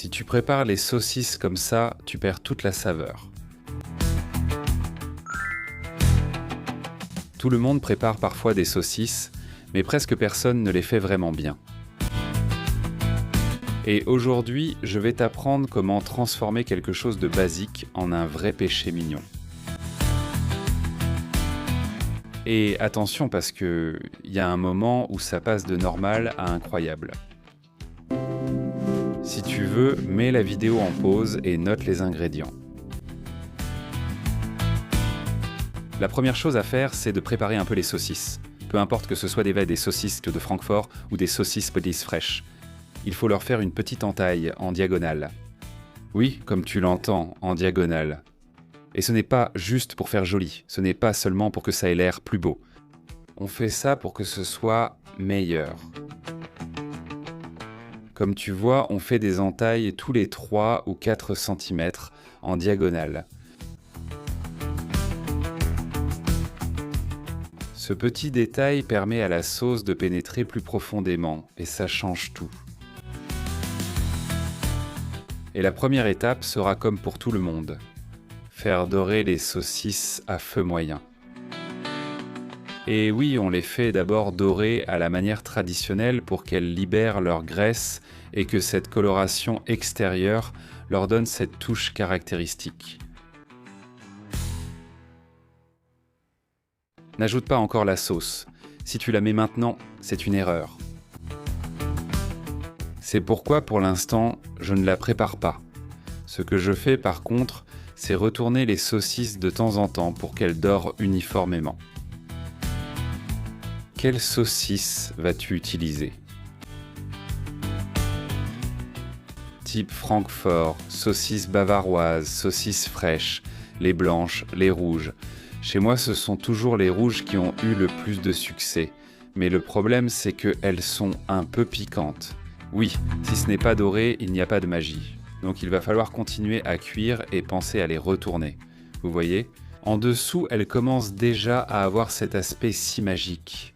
Si tu prépares les saucisses comme ça, tu perds toute la saveur. Tout le monde prépare parfois des saucisses, mais presque personne ne les fait vraiment bien. Et aujourd'hui, je vais t'apprendre comment transformer quelque chose de basique en un vrai péché mignon. Et attention parce qu'il y a un moment où ça passe de normal à incroyable. Si tu veux, mets la vidéo en pause et note les ingrédients. La première chose à faire, c'est de préparer un peu les saucisses. Peu importe que ce soit des saucisses de Francfort ou des saucisses police fraîches. Il faut leur faire une petite entaille en diagonale. Oui, comme tu l'entends, en diagonale. Et ce n'est pas juste pour faire joli, ce n'est pas seulement pour que ça ait l'air plus beau. On fait ça pour que ce soit meilleur. Comme tu vois, on fait des entailles tous les 3 ou 4 cm en diagonale. Ce petit détail permet à la sauce de pénétrer plus profondément et ça change tout. Et la première étape sera comme pour tout le monde. Faire dorer les saucisses à feu moyen. Et oui, on les fait d'abord dorer à la manière traditionnelle pour qu'elles libèrent leur graisse et que cette coloration extérieure leur donne cette touche caractéristique. N'ajoute pas encore la sauce. Si tu la mets maintenant, c'est une erreur. C'est pourquoi pour l'instant, je ne la prépare pas. Ce que je fais par contre, c'est retourner les saucisses de temps en temps pour qu'elles dorent uniformément. Quelle saucisse vas-tu utiliser ? Type Francfort, saucisse bavaroise, saucisse fraîche, les blanches, les rouges. Chez moi, ce sont toujours les rouges qui ont eu le plus de succès. Mais le problème, c'est qu'elles sont un peu piquantes. Oui, si ce n'est pas doré, il n'y a pas de magie. Donc il va falloir continuer à cuire et penser à les retourner. Vous voyez ? En dessous, elles commencent déjà à avoir cet aspect si magique.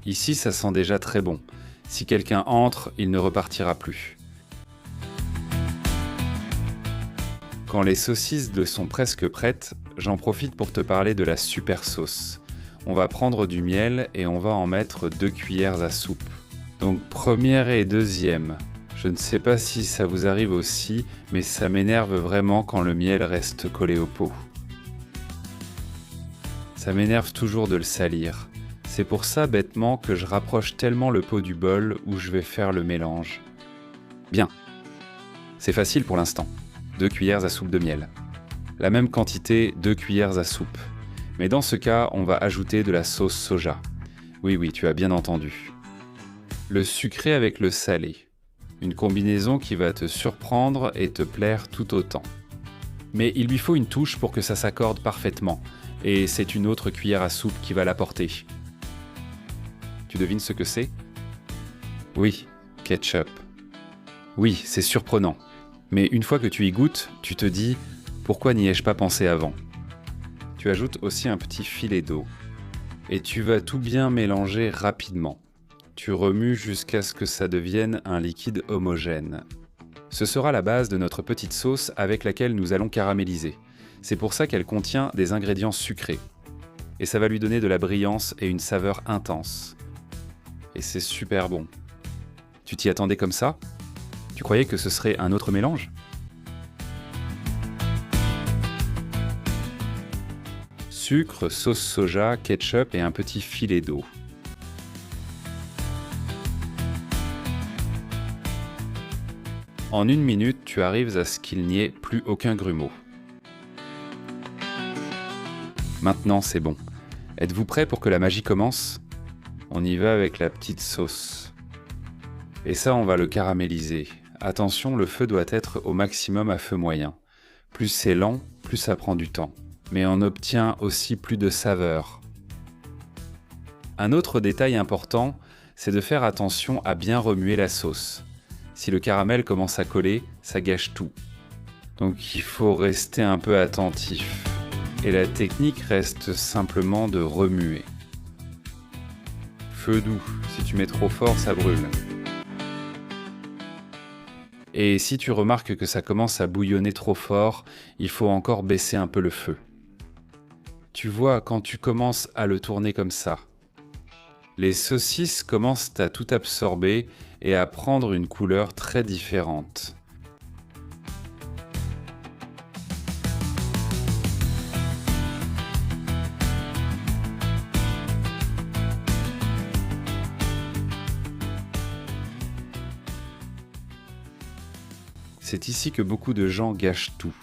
Ici, ça sent déjà très bon. Si quelqu'un entre, il ne repartira plus. Quand les saucisses sont presque prêtes, j'en profite pour te parler de la super sauce. On va prendre du miel et on va en mettre 2 cuillères à soupe. Donc première et deuxième. Je ne sais pas si ça vous arrive aussi, mais ça m'énerve vraiment quand le miel reste collé au pot. Ça m'énerve toujours de le salir. C'est pour ça bêtement que je rapproche tellement le pot du bol où je vais faire le mélange. Bien. C'est facile pour l'instant. 2 cuillères à soupe de miel. La même quantité, 2 cuillères à soupe. Mais dans ce cas, on va ajouter de la sauce soja. Oui, tu as bien entendu. Le sucré avec le salé. Une combinaison qui va te surprendre et te plaire tout autant. Mais il lui faut une touche pour que ça s'accorde parfaitement. Et c'est une autre cuillère à soupe qui va l'apporter. Tu devines ce que c'est ? Oui, ketchup. Oui, c'est surprenant. Mais une fois que tu y goûtes, tu te dis « Pourquoi n'y ai-je pas pensé avant ?» Tu ajoutes aussi un petit filet d'eau. Et tu vas tout bien mélanger rapidement. Tu remues jusqu'à ce que ça devienne un liquide homogène. Ce sera la base de notre petite sauce avec laquelle nous allons caraméliser. C'est pour ça qu'elle contient des ingrédients sucrés. Et ça va lui donner de la brillance et une saveur intense. Et c'est super bon. Tu t'y attendais comme ça ? Tu croyais que ce serait un autre mélange ? Sucre, sauce soja, ketchup et un petit filet d'eau. En 1 minute, tu arrives à ce qu'il n'y ait plus aucun grumeau. Maintenant, c'est bon. Êtes-vous prêts pour que la magie commence ? On y va avec la petite sauce. Et ça, on va le caraméliser. Attention, le feu doit être au maximum à feu moyen. Plus c'est lent, plus ça prend du temps. Mais on obtient aussi plus de saveur. Un autre détail important, c'est de faire attention à bien remuer la sauce. Si le caramel commence à coller, ça gâche tout. Donc il faut rester un peu attentif. Et la technique reste simplement de remuer. Feu doux, si tu mets trop fort, ça brûle. Et si tu remarques que ça commence à bouillonner trop fort, il faut encore baisser un peu le feu. Tu vois, quand tu commences à le tourner comme ça, les saucisses commencent à tout absorber et à prendre une couleur très différente. C'est ici que beaucoup de gens gâchent tout.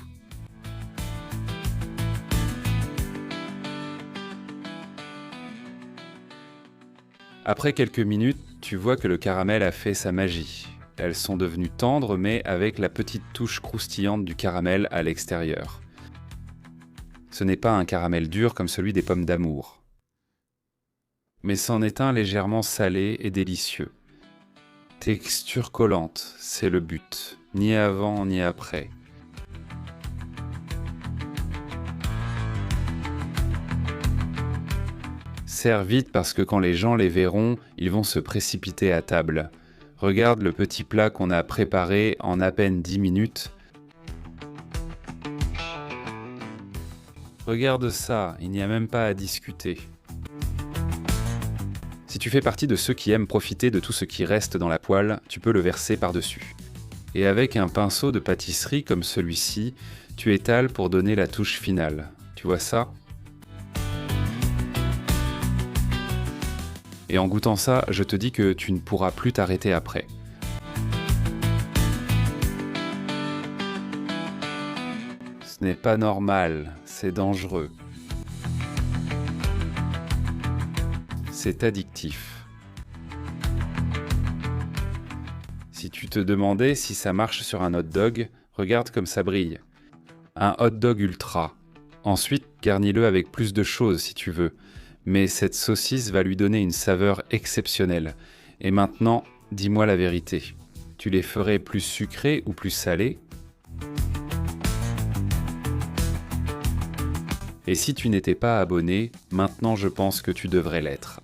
Après quelques minutes, tu vois que le caramel a fait sa magie. Elles sont devenues tendres, mais avec la petite touche croustillante du caramel à l'extérieur. Ce n'est pas un caramel dur comme celui des pommes d'amour. Mais c'en est un légèrement salé et délicieux. Texture collante, c'est le but, ni avant ni après. Sers vite parce que quand les gens les verront, ils vont se précipiter à table. Regarde le petit plat qu'on a préparé en à peine 10 minutes. Regarde ça, il n'y a même pas à discuter. Si tu fais partie de ceux qui aiment profiter de tout ce qui reste dans la poêle, tu peux le verser par-dessus. Et avec un pinceau de pâtisserie comme celui-ci, tu étales pour donner la touche finale. Tu vois ça ? Et en goûtant ça, je te dis que tu ne pourras plus t'arrêter après. Ce n'est pas normal, c'est dangereux. C'est addictif. Si tu te demandais si ça marche sur un hot dog, regarde comme ça brille. Un hot dog ultra. Ensuite, garnis-le avec plus de choses si tu veux. Mais cette saucisse va lui donner une saveur exceptionnelle. Et maintenant, dis-moi la vérité. Tu les ferais plus sucrés ou plus salés ? Et si tu n'étais pas abonné, maintenant je pense que tu devrais l'être.